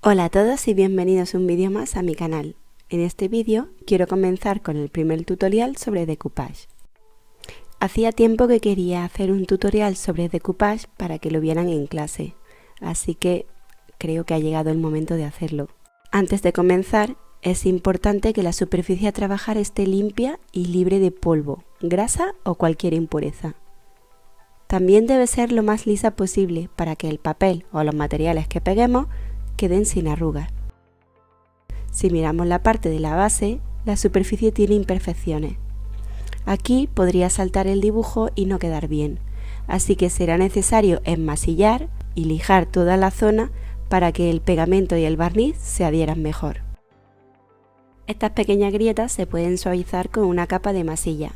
Hola a todos y bienvenidos a un vídeo más a mi canal. En este vídeo quiero comenzar con el primer tutorial sobre decoupage. Hacía tiempo que quería hacer un tutorial sobre decoupage para que lo vieran en clase, así que creo que ha llegado el momento de hacerlo. Antes de comenzar, es importante que la superficie a trabajar esté limpia y libre de polvo, grasa o cualquier impureza. También debe ser lo más lisa posible para que el papel o los materiales que peguemos queden sin arrugas. Si miramos la parte de la base, la superficie tiene imperfecciones. Aquí podría saltar el dibujo y no quedar bien, así que será necesario enmasillar y lijar toda la zona para que el pegamento y el barniz se adhieran mejor. Estas pequeñas grietas se pueden suavizar con una capa de masilla.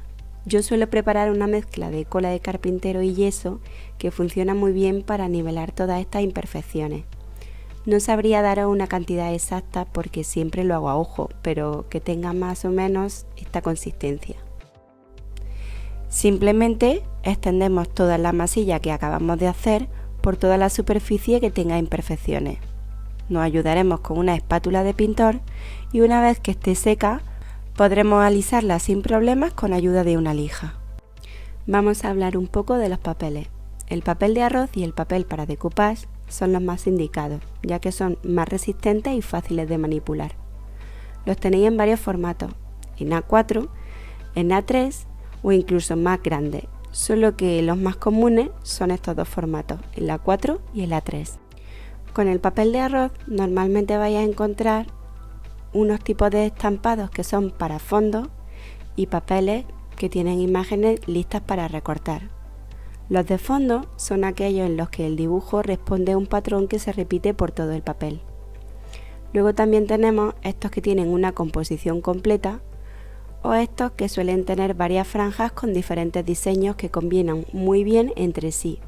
Yo suelo preparar una mezcla de cola de carpintero y yeso que funciona muy bien para nivelar todas estas imperfecciones. No sabría daros una cantidad exacta porque siempre lo hago a ojo, pero que tenga más o menos esta consistencia. Simplemente extendemos toda la masilla que acabamos de hacer por toda la superficie que tenga imperfecciones. Nos ayudaremos con una espátula de pintor y una vez que esté seca podremos alisarla sin problemas con ayuda de una lija. Vamos a hablar un poco de los papeles. El papel de arroz y el papel para decoupage son los más indicados, ya que son más resistentes y fáciles de manipular. Los tenéis en varios formatos, en A4, en A3 o incluso más grandes, solo que los más comunes son estos dos formatos, el A4 y el A3. Con el papel de arroz normalmente vais a encontrar unos tipos de estampados que son para fondos y papeles que tienen imágenes listas para recortar. Los de fondo son aquellos en los que el dibujo responde a un patrón que se repite por todo el papel. Luego también tenemos estos que tienen una composición completa o estos que suelen tener varias franjas con diferentes diseños que combinan muy bien entre sí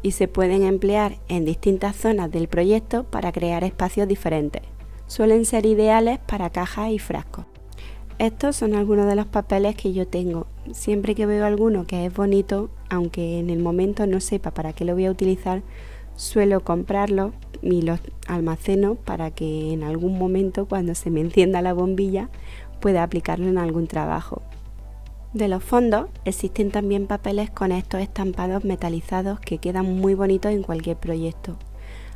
y se pueden emplear en distintas zonas del proyecto para crear espacios diferentes. Suelen ser ideales para cajas y frascos. Estos son algunos de los papeles que yo tengo. Siempre que veo alguno que es bonito, aunque en el momento no sepa para qué lo voy a utilizar, suelo comprarlos y los almaceno para que en algún momento, cuando se me encienda la bombilla, pueda aplicarlo en algún trabajo. De los fondos existen también papeles con estos estampados metalizados que quedan muy bonitos en cualquier proyecto.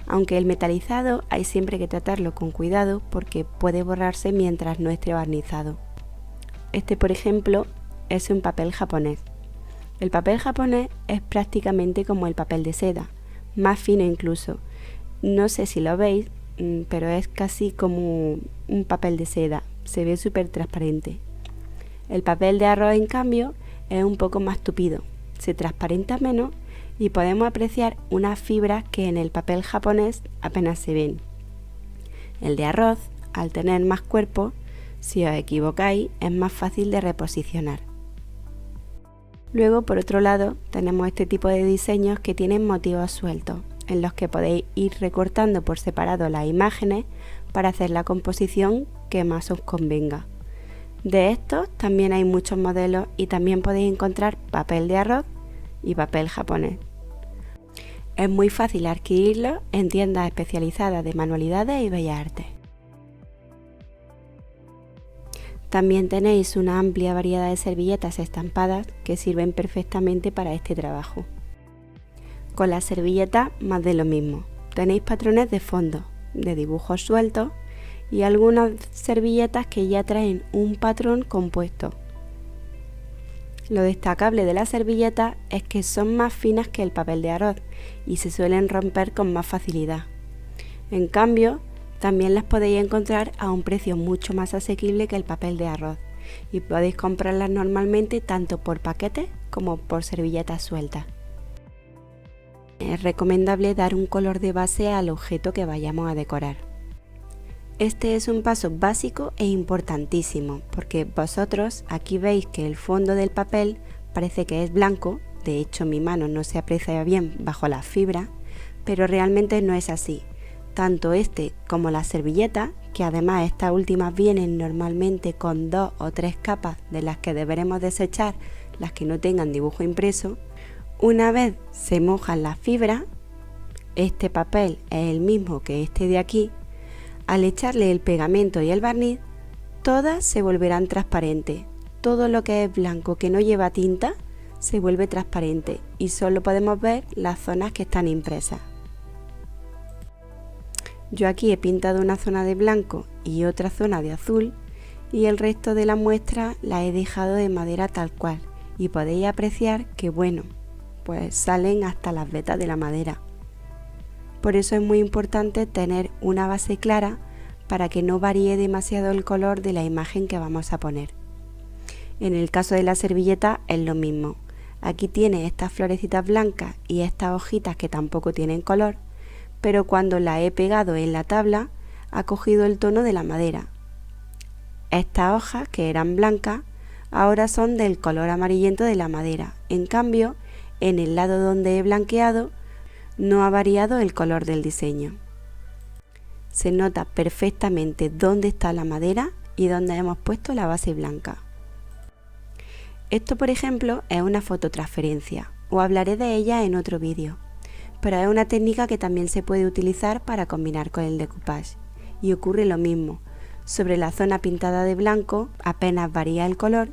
Aunque el metalizado hay siempre que tratarlo con cuidado porque puede borrarse mientras no esté barnizado. Este, por ejemplo, es un papel japonés. El papel japonés es prácticamente como el papel de seda, más fino incluso. No sé si lo veis, pero es casi como un papel de seda, se ve súper transparente. El papel de arroz, en cambio, es un poco más tupido, se transparenta menos y podemos apreciar unas fibras que en el papel japonés apenas se ven. El de arroz, al tener más cuerpo, si os equivocáis, es más fácil de reposicionar. Luego, por otro lado, tenemos este tipo de diseños que tienen motivos sueltos, en los que podéis ir recortando por separado las imágenes para hacer la composición que más os convenga. De estos también hay muchos modelos y también podéis encontrar papel de arroz y papel japonés. Es muy fácil adquirirlo en tiendas especializadas de manualidades y bellas artes. También tenéis una amplia variedad de servilletas estampadas que sirven perfectamente para este trabajo. Con las servilletas más de lo mismo. Tenéis patrones de fondo, de dibujos sueltos y algunas servilletas que ya traen un patrón compuesto. Lo destacable de las servilletas es que son más finas que el papel de arroz y se suelen romper con más facilidad. En cambio, también las podéis encontrar a un precio mucho más asequible que el papel de arroz y podéis comprarlas normalmente tanto por paquetes como por servilletas sueltas. Es recomendable dar un color de base al objeto que vayamos a decorar. Este es un paso básico e importantísimo porque vosotros aquí veis que el fondo del papel parece que es blanco, de hecho mi mano no se aprecia bien bajo la fibra, pero realmente no es así. Tanto este como la servilleta, que además estas últimas vienen normalmente con 2 o 3 capas de las que deberemos desechar las que no tengan dibujo impreso, una vez se mojan las fibras, este papel es el mismo que este de aquí, Al echarle el pegamento y el barniz, todas se volverán transparentes. Todo lo que es blanco que no lleva tinta se vuelve transparente y solo podemos ver las zonas que están impresas. Yo aquí he pintado una zona de blanco y otra zona de azul y el resto de la muestra la he dejado de madera tal cual y podéis apreciar que bueno, pues salen hasta las vetas de la madera. Por eso es muy importante tener una base clara para que no varíe demasiado el color de la imagen que vamos a poner. En el caso de la servilleta es lo mismo. Aquí tiene estas florecitas blancas y estas hojitas que tampoco tienen color, pero cuando la he pegado en la tabla ha cogido el tono de la madera. Estas hojas, que eran blancas, ahora son del color amarillento de la madera. En cambio, en el lado donde he blanqueado, no ha variado el color del diseño. Se nota perfectamente dónde está la madera y dónde hemos puesto la base blanca. Esto, por ejemplo, es una fototransferencia, os hablaré de ella en otro vídeo, pero es una técnica que también se puede utilizar para combinar con el decoupage. Y ocurre lo mismo, sobre la zona pintada de blanco apenas varía el color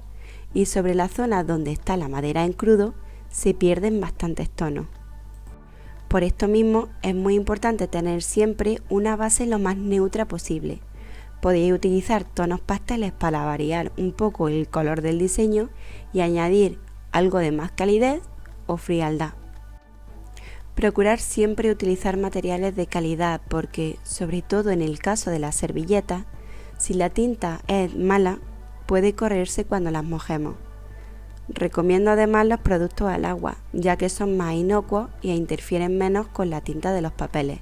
y sobre la zona donde está la madera en crudo se pierden bastantes tonos. Por esto mismo es muy importante tener siempre una base lo más neutra posible. Podéis utilizar tonos pasteles para variar un poco el color del diseño y añadir algo de más calidez o frialdad. Procurar siempre utilizar materiales de calidad porque, sobre todo en el caso de las servilletas, si la tinta es mala, puede correrse cuando las mojemos. Recomiendo además los productos al agua, ya que son más inocuos y interfieren menos con la tinta de los papeles.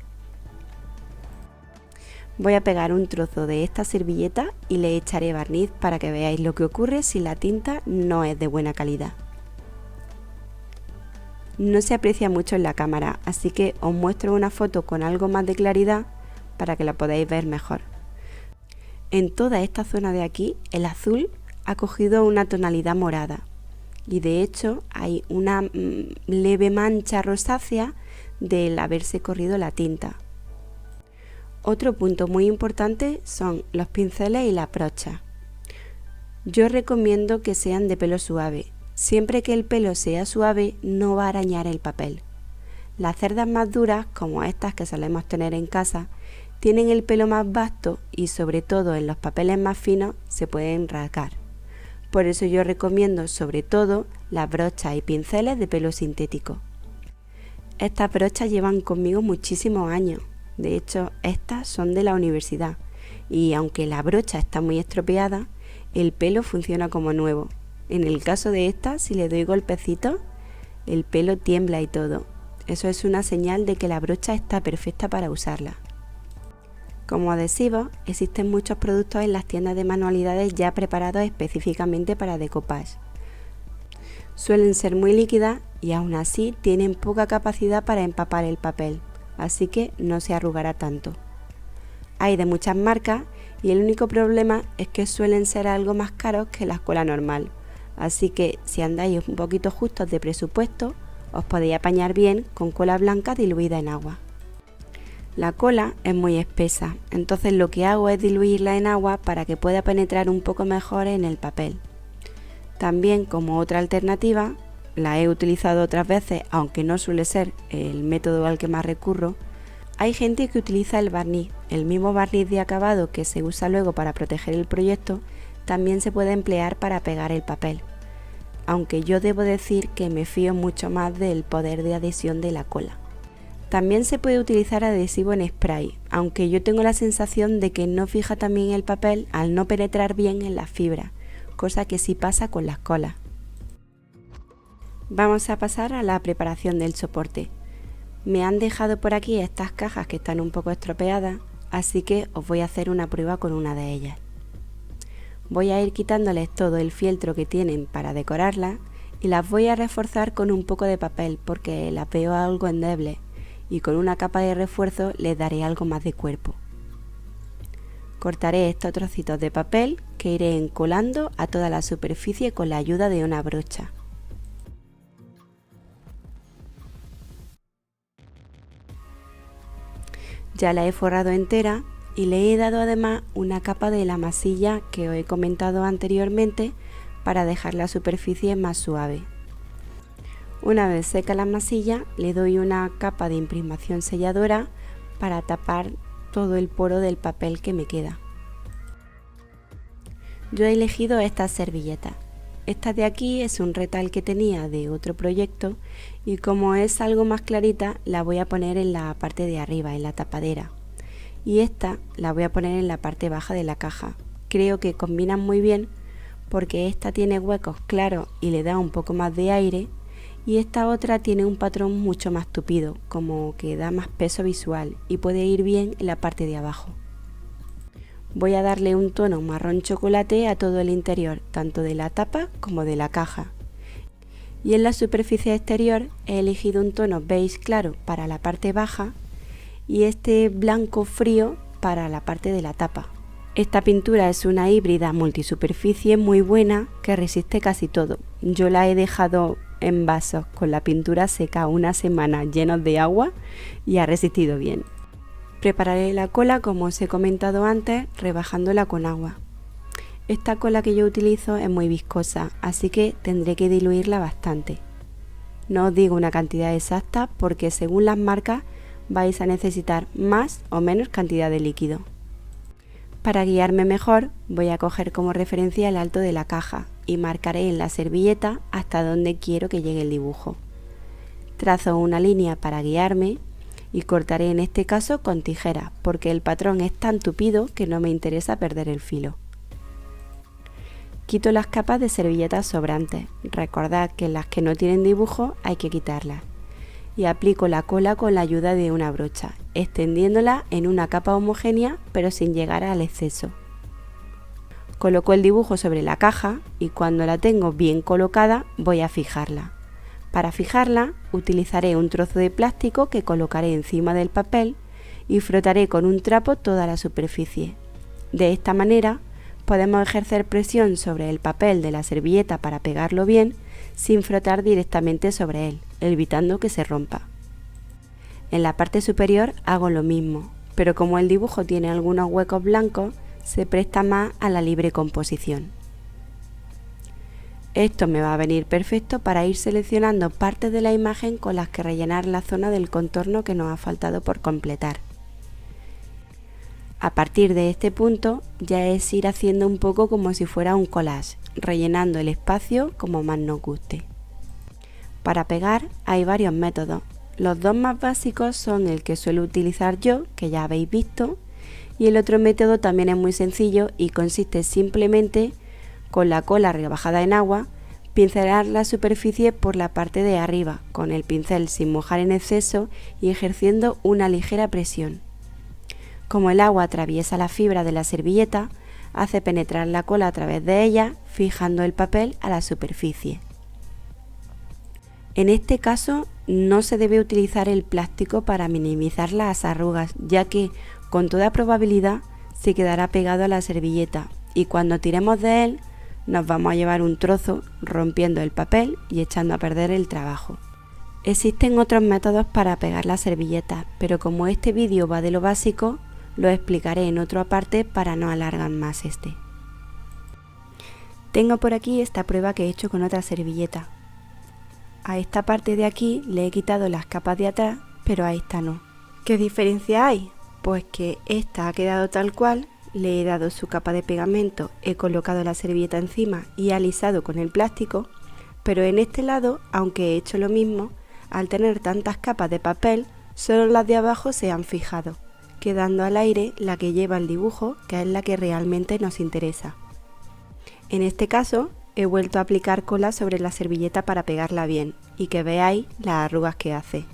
Voy a pegar un trozo de esta servilleta y le echaré barniz para que veáis lo que ocurre si la tinta no es de buena calidad. No se aprecia mucho en la cámara, así que os muestro una foto con algo más de claridad para que la podáis ver mejor. En toda esta zona de aquí, el azul ha cogido una tonalidad morada y de hecho hay una leve mancha rosácea del haberse corrido la tinta. Otro punto muy importante son los pinceles y las brochas. Yo recomiendo que sean de pelo suave. Siempre que el pelo sea suave no va a arañar el papel. Las cerdas más duras, como estas que solemos tener en casa, tienen el pelo más vasto y sobre todo en los papeles más finos se pueden rasgar. Por eso yo recomiendo sobre todo las brochas y pinceles de pelo sintético. Estas brochas llevan conmigo muchísimos años. De hecho, estas son de la universidad y aunque la brocha está muy estropeada, el pelo funciona como nuevo. En el caso de esta, si le doy golpecitos, el pelo tiembla y todo. Eso es una señal de que la brocha está perfecta para usarla. Como adhesivos, existen muchos productos en las tiendas de manualidades ya preparados específicamente para decoupage. Suelen ser muy líquidas y aún así tienen poca capacidad para empapar el papel, así que no se arrugará tanto. Hay de muchas marcas y el único problema es que suelen ser algo más caros que la cola normal, así que si andáis un poquito justos de presupuesto, os podéis apañar bien con cola blanca diluida en agua. La cola es muy espesa, entonces lo que hago es diluirla en agua para que pueda penetrar un poco mejor en el papel. También, como otra alternativa, la he utilizado otras veces, aunque no suele ser el método al que más recurro, hay gente que utiliza el barniz. El mismo barniz de acabado que se usa luego para proteger el proyecto, también se puede emplear para pegar el papel. Aunque yo debo decir que me fío mucho más del poder de adhesión de la cola. También se puede utilizar adhesivo en spray, aunque yo tengo la sensación de que no fija también el papel al no penetrar bien en las fibras, cosa que sí pasa con las colas. Vamos a pasar a la preparación del soporte. Me han dejado por aquí estas cajas que están un poco estropeadas, así que os voy a hacer una prueba con una de ellas. Voy a ir quitándoles todo el fieltro que tienen para decorarlas y las voy a reforzar con un poco de papel porque las veo algo endebles y con una capa de refuerzo les daré algo más de cuerpo. Cortaré estos trocitos de papel que iré encolando a toda la superficie con la ayuda de una brocha. Ya la he forrado entera, y le he dado además una capa de la masilla que os he comentado anteriormente para dejar la superficie más suave. Una vez seca la masilla, le doy una capa de imprimación selladora para tapar todo el poro del papel que me queda. Yo he elegido estas servilletas. Esta de aquí es un retal que tenía de otro proyecto y como es algo más clarita la voy a poner en la parte de arriba, en la tapadera. Y esta la voy a poner en la parte baja de la caja. Creo que combinan muy bien porque esta tiene huecos claros y le da un poco más de aire y esta otra tiene un patrón mucho más tupido, como que da más peso visual y puede ir bien en la parte de abajo. Voy a darle un tono marrón chocolate a todo el interior, tanto de la tapa como de la caja. Y en la superficie exterior he elegido un tono beige claro para la parte baja y este blanco frío para la parte de la tapa. Esta pintura es una híbrida multisuperficie muy buena que resiste casi todo. Yo la he dejado en vasos con la pintura seca una semana llenos de agua y ha resistido bien. Prepararé la cola como os he comentado antes, rebajándola con agua. Esta cola que yo utilizo es muy viscosa, así que tendré que diluirla bastante. No os digo una cantidad exacta porque según las marcas vais a necesitar más o menos cantidad de líquido. Para guiarme mejor voy a coger como referencia el alto de la caja y marcaré en la servilleta hasta donde quiero que llegue el dibujo. Trazo una línea para guiarme y cortaré en este caso con tijera porque el patrón es tan tupido que no me interesa perder el filo. Quito las capas de servilletas sobrantes, recordad que las que no tienen dibujo hay que quitarlas y aplico la cola con la ayuda de una brocha, extendiéndola en una capa homogénea pero sin llegar al exceso. Coloco el dibujo sobre la caja y cuando la tengo bien colocada voy a fijarla. Para fijarla utilizaré un trozo de plástico que colocaré encima del papel y frotaré con un trapo toda la superficie. De esta manera podemos ejercer presión sobre el papel de la servilleta para pegarlo bien sin frotar directamente sobre él, evitando que se rompa. En la parte superior hago lo mismo, pero como el dibujo tiene algunos huecos blancos, se presta más a la libre composición. Esto me va a venir perfecto para ir seleccionando partes de la imagen con las que rellenar la zona del contorno que nos ha faltado por completar. A partir de este punto ya es ir haciendo un poco como si fuera un collage, rellenando el espacio como más nos guste. Para pegar hay varios métodos. Los dos más básicos son el que suelo utilizar yo, que ya habéis visto, y el otro método también es muy sencillo y consiste simplemente con la cola rebajada en agua, pincelar la superficie por la parte de arriba con el pincel sin mojar en exceso y ejerciendo una ligera presión. Como el agua atraviesa la fibra de la servilleta, hace penetrar la cola a través de ella, fijando el papel a la superficie. En este caso no se debe utilizar el plástico para minimizar las arrugas, ya que con toda probabilidad se quedará pegado a la servilleta y cuando tiremos de él nos vamos a llevar un trozo rompiendo el papel y echando a perder el trabajo. Existen otros métodos para pegar las servilletas, pero como este vídeo va de lo básico, lo explicaré en otra parte para no alargar más este. Tengo por aquí esta prueba que he hecho con otra servilleta. A esta parte de aquí le he quitado las capas de atrás, pero a esta no. ¿Qué diferencia hay? Pues que esta ha quedado tal cual. Le he dado su capa de pegamento, he colocado la servilleta encima y he alisado con el plástico, pero en este lado, aunque he hecho lo mismo, al tener tantas capas de papel, solo las de abajo se han fijado, quedando al aire la que lleva el dibujo, que es la que realmente nos interesa. En este caso, he vuelto a aplicar cola sobre la servilleta para pegarla bien y que veáis las arrugas que hace.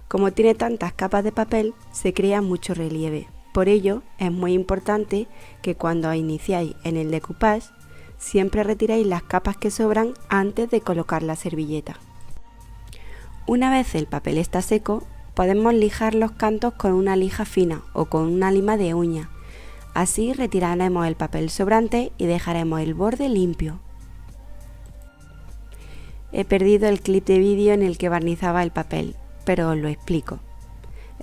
Como tiene tantas capas de papel, se crea mucho relieve. Por ello, es muy importante que cuando iniciáis en el decoupage, siempre retiréis las capas que sobran antes de colocar la servilleta. Una vez el papel está seco, podemos lijar los cantos con una lija fina o con una lima de uña. Así retiraremos el papel sobrante y dejaremos el borde limpio. He perdido el clip de vídeo en el que barnizaba el papel, pero os lo explico.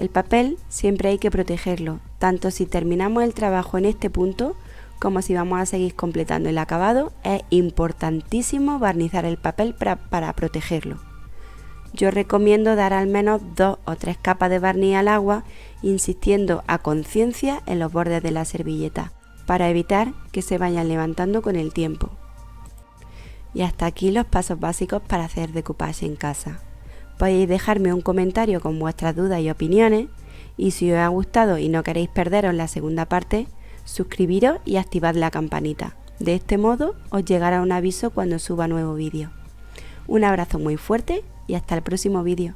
El papel siempre hay que protegerlo, tanto si terminamos el trabajo en este punto como si vamos a seguir completando el acabado. Es importantísimo barnizar el papel para protegerlo. Yo recomiendo dar al menos 2 o 3 capas de barniz al agua, insistiendo a conciencia en los bordes de la servilleta, para evitar que se vayan levantando con el tiempo. Y hasta aquí los pasos básicos para hacer decoupage en casa. Podéis dejarme un comentario con vuestras dudas y opiniones, y si os ha gustado y no queréis perderos la segunda parte, suscribiros y activad la campanita. De este modo os llegará un aviso cuando suba nuevo vídeo. Un abrazo muy fuerte y hasta el próximo vídeo.